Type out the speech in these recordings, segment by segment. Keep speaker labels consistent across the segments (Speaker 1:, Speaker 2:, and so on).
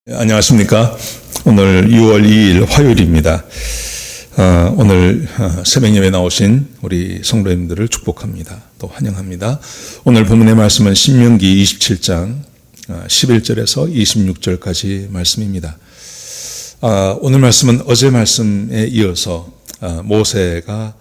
Speaker 1: 안녕하십니까. 오늘 6월 2일 화요일입니다. 오늘 새벽 예배 나오신 우리 성도님들을 축복합니다. 또 환영합니다. 오늘 본문의 말씀은 신명기 27장 11절에서 26절까지 말씀입니다. 오늘 말씀은 어제 말씀에 이어서 모세가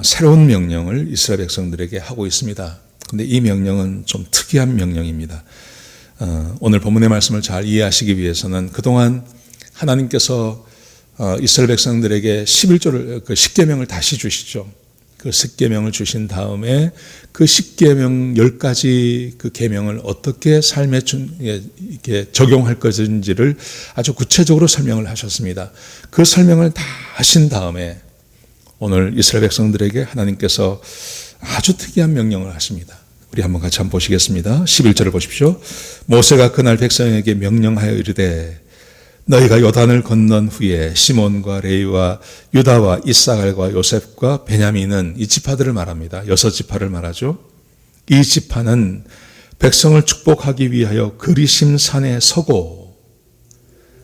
Speaker 1: 새로운 명령을 이스라엘 백성들에게 하고 있습니다. 근데 이 명령은 좀 특이한 명령입니다. 오늘 본문의 말씀을 잘 이해하시기 위해서는 그동안 하나님께서 이스라엘 백성들에게 11조를 그 10계명을 다시 주시죠. 그 10계명을 주신 다음에 그 10계명 10가지 그 계명을 어떻게 삶에 이렇게 적용할 것인지를 아주 구체적으로 설명을 하셨습니다. 그 설명을 다 하신 다음에 오늘 이스라엘 백성들에게 하나님께서 아주 특이한 명령을 하십니다. 우리 한번 같이 한번 보시겠습니다. 11절을 보십시오. 모세가 그날 백성에게 명령하여 이르되 너희가 요단을 건넌 후에 시몬과 레위와 유다와 이사갈과 요셉과 베냐민은 이 지파들을 말합니다. 6지파를 말하죠. 이 지파는 백성을 축복하기 위하여 그리심산에 서고,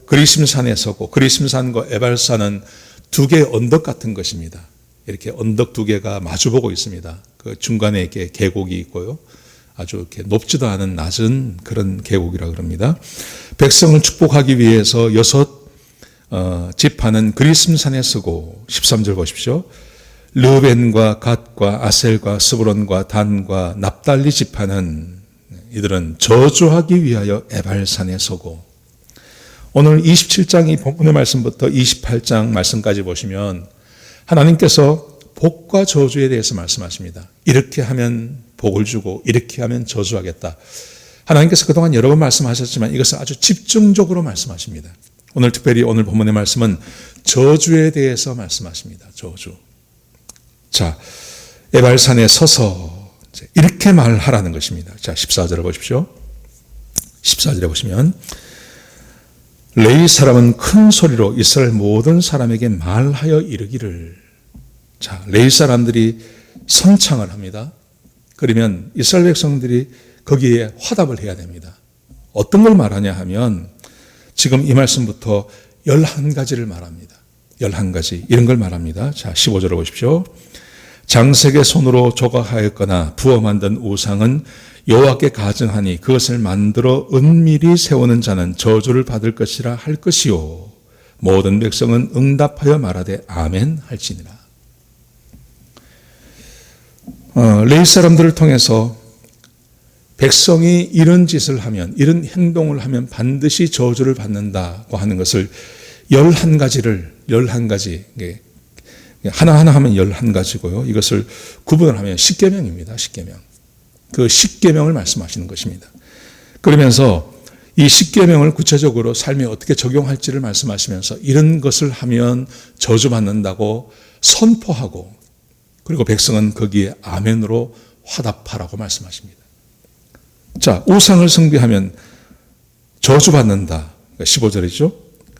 Speaker 1: 그리심산과 에발산은 두 개의 언덕 같은 것입니다. 이렇게 언덕 두 개가 마주보고 있습니다. 그 중간에 이렇게 계곡이 있고요. 아주 이렇게 높지도 않은 낮은 그런 계곡이라고 그럽니다. 백성을 축복하기 위해서 6 지파는 그리심산에 서고 13절 보십시오. 르벤과 갓과 아셀과 스브론과 단과 납달리 지파는 이들은 저주하기 위하여 에발산에 서고, 오늘 27장 이 본문의 말씀부터 28장 말씀까지 보시면 하나님께서 복과 저주에 대해서 말씀하십니다. 이렇게 하면 복을 주고 이렇게 하면 저주하겠다. 하나님께서 그동안 여러 번 말씀하셨지만 이것을 아주 집중적으로 말씀하십니다. 오늘 특별히 오늘 본문의 말씀은 저주에 대해서 말씀하십니다. 저주. 자, 에발산에 서서 이렇게 말하라는 것입니다. 자, 14절을 보십시오. 14절에 보시면 레위 사람은 큰 소리로 이스라엘 모든 사람에게 말하여 이르기를. 자, 레위 사람들이 선창을 합니다. 그러면 이스라엘 백성들이 거기에 화답을 해야 됩니다. 어떤 걸 말하냐 하면 지금 이 말씀부터 11가지를 말합니다. 11가지 이런 걸 말합니다. 자, 15절을 보십시오. 장색의 손으로 조각하였거나 부어 만든 우상은 여호와께 가증하니 그것을 만들어 은밀히 세우는 자는 저주를 받을 것이라 할 것이요 모든 백성은 응답하여 말하되 아멘 할지니라. 레위 사람들을 통해서 백성이 이런 짓을 하면, 이런 행동을 하면 반드시 저주를 받는다고 하는 것을 11가지, 하나하나 하면 11가지고요. 이것을 구분을 하면 10계명입니다. 10계명. 그 10계명을 말씀하시는 것입니다. 그러면서 이 10계명을 구체적으로 삶에 어떻게 적용할지를 말씀하시면서 이런 것을 하면 저주받는다고 선포하고, 그리고 백성은 거기에 아멘으로 화답하라고 말씀하십니다. 자, 우상을 숭배하면 저주받는다. 15절이죠.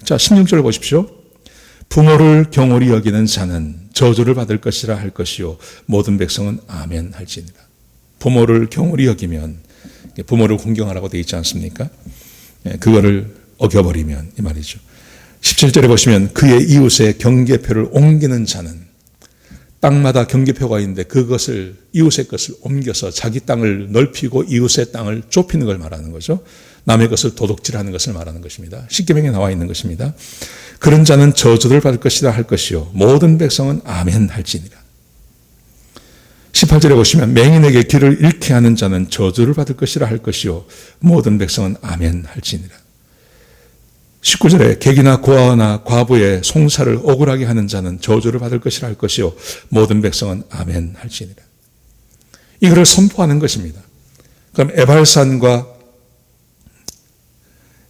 Speaker 1: 자, 16절 보십시오. 부모를 경홀히 여기는 자는 저주를 받을 것이라 할 것이요 모든 백성은 아멘 할지니라. 부모를 경홀히 여기면, 부모를 공경하라고 되어 있지 않습니까? 그거를 어겨버리면 이 말이죠. 17절에 보시면 그의 이웃의 경계표를 옮기는 자는, 땅마다 경계표가 있는데 그것을, 이웃의 것을 옮겨서 자기 땅을 넓히고 이웃의 땅을 좁히는 걸 말하는 거죠. 남의 것을 도둑질하는 것을 말하는 것입니다. 십계명에 나와 있는 것입니다. 그런 자는 저주를 받을 것이라 할 것이요 모든 백성은 아멘 할지니라. 18절에 보시면 맹인에게 길을 잃게 하는 자는 저주를 받을 것이라 할 것이요 모든 백성은 아멘 할지니라. 19절에 객이나 고아나 과부의 송사를 억울하게 하는 자는 저주를 받을 것이라 할 것이요 모든 백성은 아멘 할지니라. 이거를 선포하는 것입니다. 그럼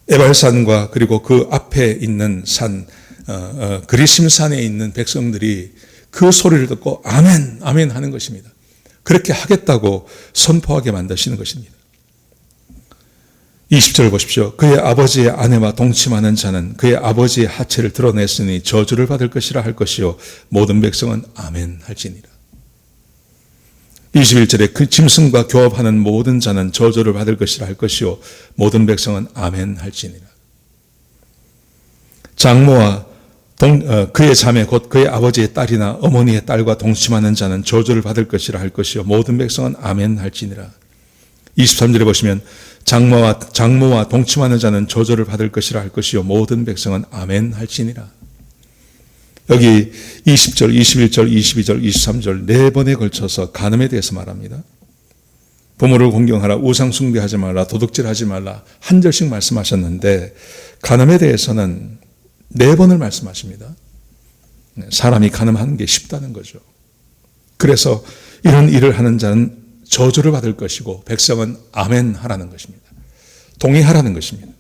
Speaker 1: 에발산과 그리고 그 앞에 있는 산, 그리심산에 있는 백성들이 그 소리를 듣고 아멘, 아멘 하는 것입니다. 그렇게 하겠다고 선포하게 만드시는 것입니다. 20절 보십시오. 그의 아버지의 아내와 동침하는 자는 그의 아버지의 하체를 드러냈으니 저주를 받을 것이라 할 것이요 모든 백성은 아멘 할지니라. 21절에 그 짐승과 교합하는 모든 자는 저주를 받을 것이라 할 것이요 모든 백성은 아멘 할지니라. 장모와 그의 자매 곧 그의 아버지의 딸이나 어머니의 딸과 동침하는 자는 저주를 받을 것이라 할 것이요 모든 백성은 아멘 할지니라. 23절에 보시면 장모와 동침하는 자는 저주를 받을 것이라 할 것이요 모든 백성은 아멘 할지니라. 여기 20절, 21절, 22절, 23절 네 번에 걸쳐서 간음에 대해서 말합니다. 부모를 공경하라, 우상 숭배하지 말라, 도둑질하지 말라 한 절씩 말씀하셨는데 간음에 대해서는 네 번을 말씀하십니다. 사람이 간음하는 게 쉽다는 거죠. 그래서 이런 일을 하는 자는 저주를 받을 것이고 백성은 아멘 하라는 것입니다. 동의하라는 것입니다.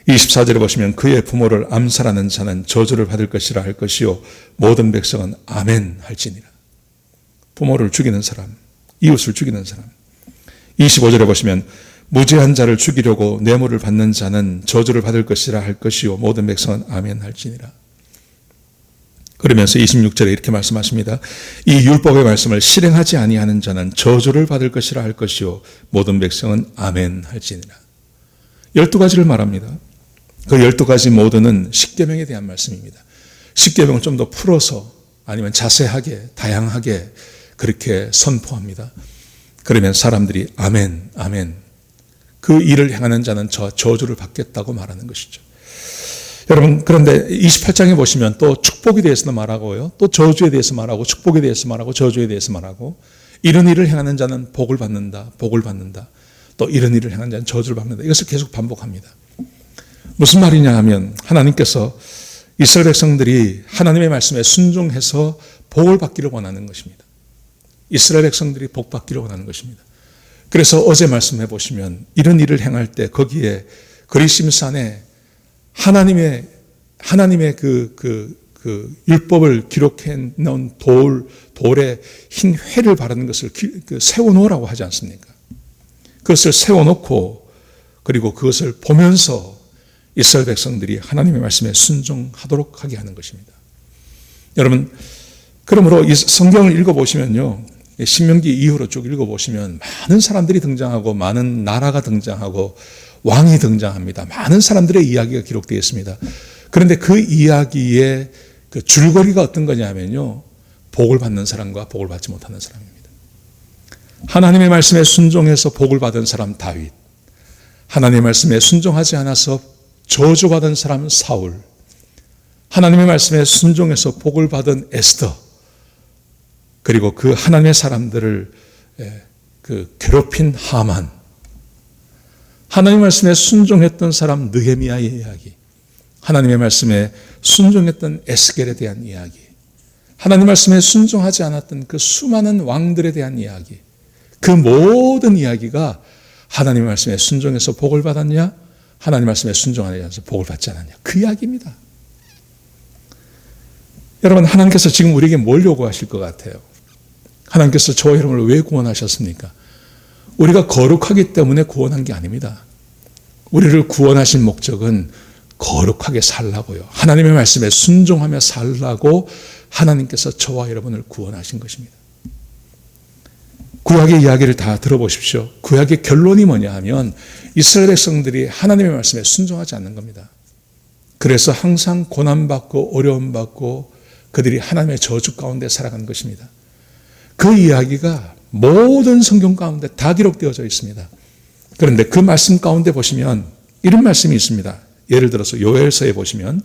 Speaker 1: 24절에 보시면 그의 부모를 암살하는 자는 저주를 받을 것이라 할 것이요 모든 백성은 아멘 할지니라. 부모를 죽이는 사람, 이웃을 죽이는 사람. 25절에 보시면 무죄한 자를 죽이려고 뇌물을 받는 자는 저주를 받을 것이라 할 것이요 모든 백성은 아멘 할지니라. 그러면서 26절에 이렇게 말씀하십니다. 이 율법의 말씀을 실행하지 아니하는 자는 저주를 받을 것이라 할 것이요 모든 백성은 아멘 할지니라. 12가지를 말합니다. 그 12가지 모두는 십계명에 대한 말씀입니다. 십계명을 좀 더 풀어서 아니면 자세하게 다양하게 그렇게 선포합니다. 그러면 사람들이 아멘, 아멘. 그 일을 행하는 자는 저주를 받겠다고 말하는 것이죠. 여러분, 그런데 28장에 보시면 또 축복에 대해서도 말하고요. 또 저주에 대해서 말하고 축복에 대해서 말하고 저주에 대해서 말하고 이런 일을 행하는 자는 복을 받는다. 복을 받는다. 또 이런 일을 행하는 자는 저주를 받는다. 이것을 계속 반복합니다. 무슨 말이냐 하면 하나님께서 이스라엘 백성들이 하나님의 말씀에 순종해서 복을 받기를 원하는 것입니다. 이스라엘 백성들이 복 받기를 원하는 것입니다. 그래서 어제 말씀해 보시면 이런 일을 행할 때 거기에 그리심산에 하나님의 그 율법을 기록해 놓은 돌에 흰 회를 바르는 것을 세워놓으라고 하지 않습니까? 그것을 세워놓고 그리고 그것을 보면서 이스라엘 백성들이 하나님의 말씀에 순종하도록 하게 하는 것입니다. 여러분, 그러므로 이 성경을 읽어보시면요. 신명기 이후로 쭉 읽어보시면 많은 사람들이 등장하고 많은 나라가 등장하고 왕이 등장합니다. 많은 사람들의 이야기가 기록되어 있습니다. 그런데 그 이야기의 그 줄거리가 어떤 거냐면요. 복을 받는 사람과 복을 받지 못하는 사람입니다. 하나님의 말씀에 순종해서 복을 받은 사람 다윗, 하나님의 말씀에 순종하지 않아서 저주받은 사람 사울, 하나님의 말씀에 순종해서 복을 받은 에스더, 그리고 그 하나님의 사람들을 그 괴롭힌 하만, 하나님의 말씀에 순종했던 사람 느헤미야의 이야기, 하나님의 말씀에 순종했던 에스겔에 대한 이야기, 하나님의 말씀에 순종하지 않았던 그 수많은 왕들에 대한 이야기, 그 모든 이야기가 하나님의 말씀에 순종해서 복을 받았냐, 하나님의 말씀에 순종하지 않아서 복을 받지 않았냐, 그 이야기입니다. 여러분, 하나님께서 지금 우리에게 뭘 요구하실 것 같아요? 하나님께서 저와 여러분을 왜 구원하셨습니까? 우리가 거룩하기 때문에 구원한 게 아닙니다. 우리를 구원하신 목적은 거룩하게 살라고요. 하나님의 말씀에 순종하며 살라고 하나님께서 저와 여러분을 구원하신 것입니다. 구약의 이야기를 다 들어보십시오. 구약의 결론이 뭐냐 하면 이스라엘 백성들이 하나님의 말씀에 순종하지 않는 겁니다. 그래서 항상 고난받고 어려움받고 그들이 하나님의 저주 가운데 살아간 것입니다. 그 이야기가 모든 성경 가운데 다 기록되어져 있습니다. 그런데 그 말씀 가운데 보시면 이런 말씀이 있습니다. 예를 들어서 요엘서에 보시면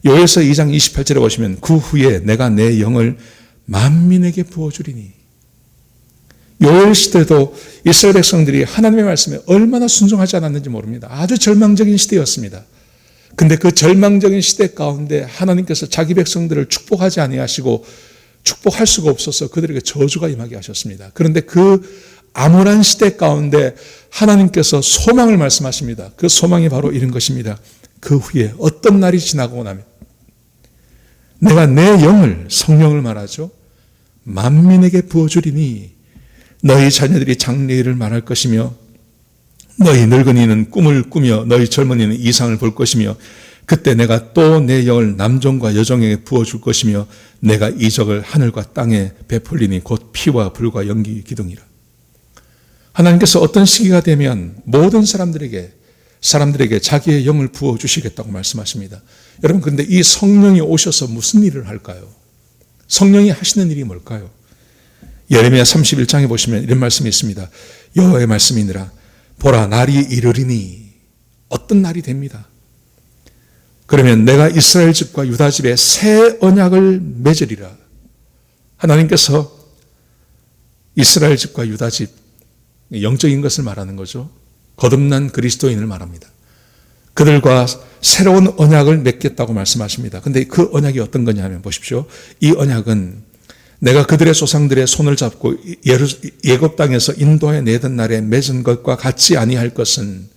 Speaker 1: 요엘서 2장 28절에 보시면 그 후에 내가 내 영을 만민에게 부어주리니. 요엘 시대도 이스라엘 백성들이 하나님의 말씀에 얼마나 순종하지 않았는지 모릅니다. 아주 절망적인 시대였습니다. 근데 그 절망적인 시대 가운데 하나님께서 자기 백성들을 축복하지 아니하시고 축복할 수가 없어서 그들에게 저주가 임하게 하셨습니다. 그런데 그 암울한 시대 가운데 하나님께서 소망을 말씀하십니다. 그 소망이 바로 이런 것입니다. 그 후에 어떤 날이 지나고 나면 내가 내 영을, 성령을 말하죠. 만민에게 부어주리니 너희 자녀들이 장래일을 말할 것이며 너희 늙은이는 꿈을 꾸며 너희 젊은이는 이상을 볼 것이며 그때 내가 또 내 영을 남종과 여종에게 부어줄 것이며 내가 이적을 하늘과 땅에 베풀리니 곧 피와 불과 연기 기둥이라. 하나님께서 어떤 시기가 되면 모든 사람들에게 사람들에게 자기의 영을 부어주시겠다고 말씀하십니다. 여러분, 그런데 이 성령이 오셔서 무슨 일을 할까요? 성령이 하시는 일이 뭘까요? 예레미야 31장에 보시면 이런 말씀이 있습니다. 여호와의 말씀이니라. 보라, 날이 이르리니. 어떤 날이 됩니다. 그러면 내가 이스라엘 집과 유다 집에 새 언약을 맺으리라. 하나님께서 이스라엘 집과 유다 집, 영적인 것을 말하는 거죠. 거듭난 그리스도인을 말합니다. 그들과 새로운 언약을 맺겠다고 말씀하십니다. 그런데 그 언약이 어떤 거냐 하면 보십시오. 이 언약은 내가 그들의 조상들의 손을 잡고 예굽 땅에서 인도해 내던 날에 맺은 것과 같지 아니할 것은,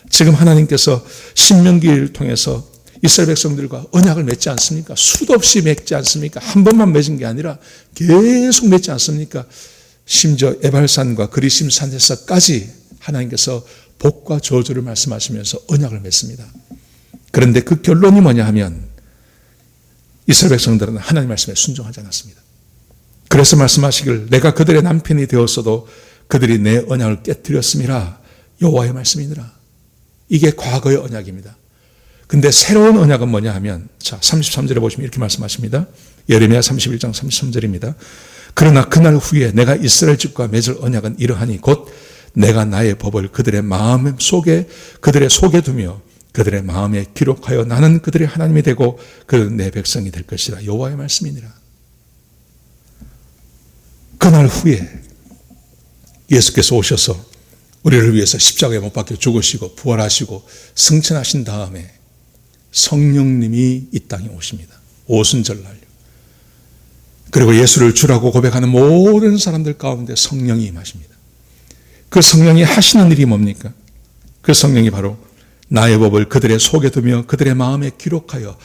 Speaker 1: 지금 하나님께서 신명기를 통해서 이스라엘 백성들과 언약을 맺지 않습니까? 수도 없이 맺지 않습니까? 한 번만 맺은 게 아니라 계속 맺지 않습니까? 심지어 에발산과 그리심 산에서까지 하나님께서 복과 저주를 말씀하시면서 언약을 맺습니다. 그런데 그 결론이 뭐냐 하면 이스라엘 백성들은 하나님 말씀에 순종하지 않았습니다. 그래서 말씀하시길 내가 그들의 남편이 되었어도 그들이 내 언약을 깨뜨렸음이라. 여호와의 말씀이니라. 이게 과거의 언약입니다. 근데 새로운 언약은 뭐냐 하면, 자, 33절에 보시면 이렇게 말씀하십니다. 예레미야 31장 33절입니다. 그러나 그날 후에 내가 이스라엘 집과 맺을 언약은 이러하니 곧 내가 나의 법을 그들의 마음 속에 두며 그들의 마음에 기록하여 나는 그들의 하나님이 되고 그들은 내 백성이 될 것이라. 여호와의 말씀이니라. 그날 후에 예수께서 오셔서 우리를 위해서 십자가에 못 박혀 죽으시고 부활하시고 승천하신 다음에 성령님이 이 땅에 오십니다. 오순절날요. 그리고 예수를 주라고 고백하는 모든 사람들 가운데 성령이 임하십니다. 그 성령이 하시는 일이 뭡니까? 그 성령이 바로 나의 법을 그들의 속에 두며 그들의 마음에 기록하여,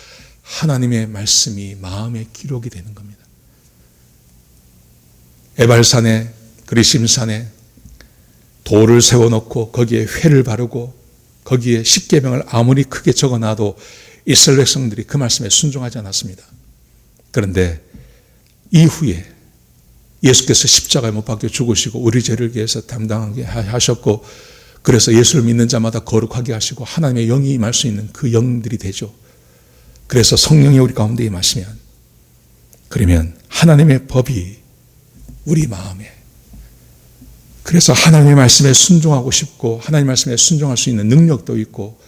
Speaker 1: 하나님의 말씀이 마음에 기록이 되는 겁니다. 에발산에, 그리심산에 돌을 세워놓고 거기에 회를 바르고 거기에 십계명을 아무리 크게 적어놔도 이스라엘 백성들이 그 말씀에 순종하지 않았습니다. 그런데 이후에 예수께서 십자가에 못 박혀 죽으시고 우리 죄를 위해서 담당하게 하셨고, 그래서 예수를 믿는 자마다 거룩하게 하시고 하나님의 영이 임할 수 있는 그 영들이 되죠. 그래서 성령이 우리 가운데 임하시면, 그러면 하나님의 법이 우리 마음에, 그래서 하나님의 말씀에 순종하고 싶고 하나님 말씀에 순종할 수 있는 능력도 있고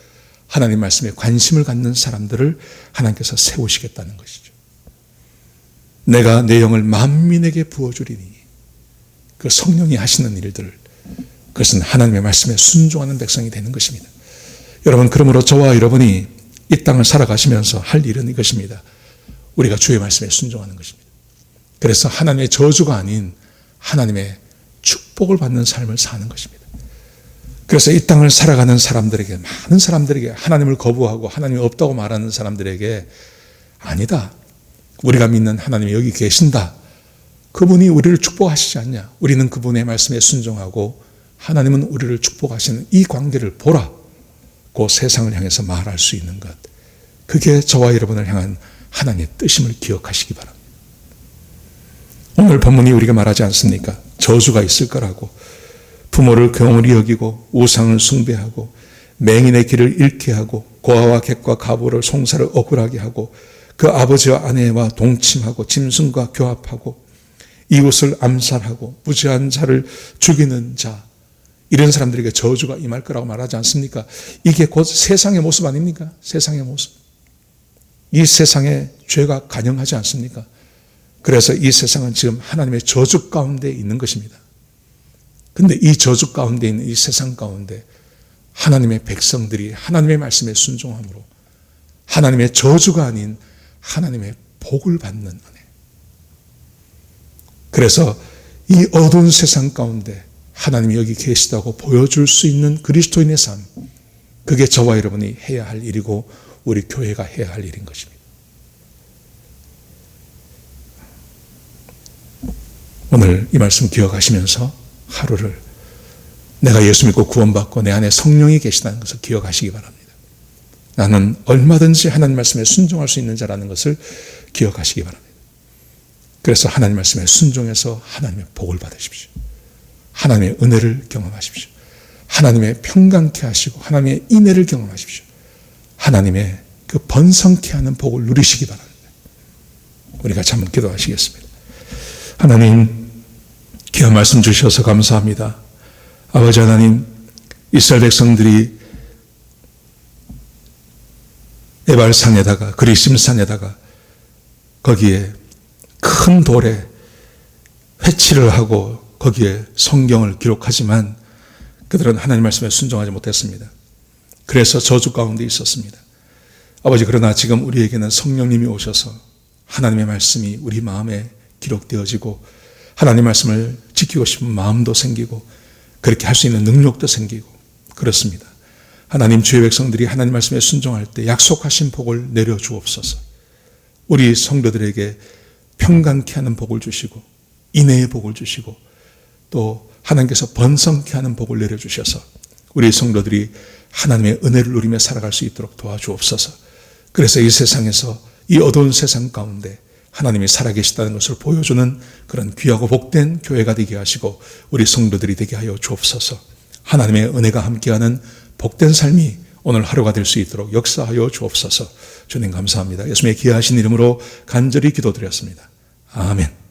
Speaker 1: 하나님 말씀에 관심을 갖는 사람들을 하나님께서 세우시겠다는 것이죠. 내가 내 영을 만민에게 부어주리니, 그 성령이 하시는 일들, 그것은 하나님의 말씀에 순종하는 백성이 되는 것입니다. 여러분, 그러므로 저와 여러분이 이 땅을 살아가시면서 할 일은 이것입니다. 우리가 주의 말씀에 순종하는 것입니다. 그래서 하나님의 저주가 아닌 하나님의 축복을 받는 삶을 사는 것입니다. 그래서 이 땅을 살아가는 사람들에게, 많은 사람들에게, 하나님을 거부하고 하나님이 없다고 말하는 사람들에게, 아니다, 우리가 믿는 하나님이 여기 계신다, 그분이 우리를 축복하시지 않냐, 우리는 그분의 말씀에 순종하고 하나님은 우리를 축복하시는 이 관계를 보라고 세상을 향해서 말할 수 있는 것, 그게 저와 여러분을 향한 하나님의 뜻임을 기억하시기 바랍니다. 오늘 본문이 우리가 말하지 않습니까? 저주가 있을 거라고. 부모를 경홀히 여기고 우상을 숭배하고 맹인의 길을 잃게 하고 고아와 객과 가부를 송사를 억울하게 하고 그 아버지와 아내와 동침하고 짐승과 교합하고 이웃을 암살하고 무죄한 자를 죽이는 자, 이런 사람들에게 저주가 임할 거라고 말하지 않습니까? 이게 곧 세상의 모습 아닙니까? 세상의 모습. 이 세상에 죄가 간영하지 않습니까? 그래서 이 세상은 지금 하나님의 저주 가운데 있는 것입니다. 그런데 이 저주 가운데 있는 이 세상 가운데 하나님의 백성들이 하나님의 말씀에 순종함으로 하나님의 저주가 아닌 하나님의 복을 받는 은혜. 그래서 이 어두운 세상 가운데 하나님이 여기 계시다고 보여줄 수 있는 그리스도인의 삶, 그게 저와 여러분이 해야 할 일이고 우리 교회가 해야 할 일인 것입니다. 오늘 이 말씀 기억하시면서 하루를 내가 예수 믿고 구원받고 내 안에 성령이 계시다는 것을 기억하시기 바랍니다. 나는 얼마든지 하나님 말씀에 순종할 수 있는 자라는 것을 기억하시기 바랍니다. 그래서 하나님 말씀에 순종해서 하나님의 복을 받으십시오. 하나님의 은혜를 경험하십시오. 하나님의 평강케 하시고 하나님의 인애를 경험하십시오. 하나님의 그 번성케 하는 복을 누리시기 바랍니다. 우리가 한번 기도하시겠습니다. 하나님, 귀한 말씀 주셔서 감사합니다. 아버지 하나님, 이스라엘 백성들이 에발산에다가 그리심산에다가 거기에 큰 돌에 회치를 하고 거기에 성경을 기록하지만 그들은 하나님 말씀에 순종하지 못했습니다. 그래서 저주 가운데 있었습니다. 아버지, 그러나 지금 우리에게는 성령님이 오셔서 하나님의 말씀이 우리 마음에 기록되어지고 하나님 말씀을 지키고 싶은 마음도 생기고 그렇게 할 수 있는 능력도 생기고 그렇습니다. 하나님, 주의 백성들이 하나님 말씀에 순종할 때 약속하신 복을 내려주옵소서. 우리 성도들에게 평강케 하는 복을 주시고 인애의 복을 주시고 또 하나님께서 번성케 하는 복을 내려주셔서 우리 성도들이 하나님의 은혜를 누리며 살아갈 수 있도록 도와주옵소서. 그래서 이 세상에서 이 어두운 세상 가운데 하나님이 살아계시다는 것을 보여주는 그런 귀하고 복된 교회가 되게 하시고 우리 성도들이 되게 하여 주옵소서. 하나님의 은혜가 함께하는 복된 삶이 오늘 하루가 될 수 있도록 역사하여 주옵소서. 주님 감사합니다. 예수님의 귀하신 이름으로 간절히 기도드렸습니다. 아멘.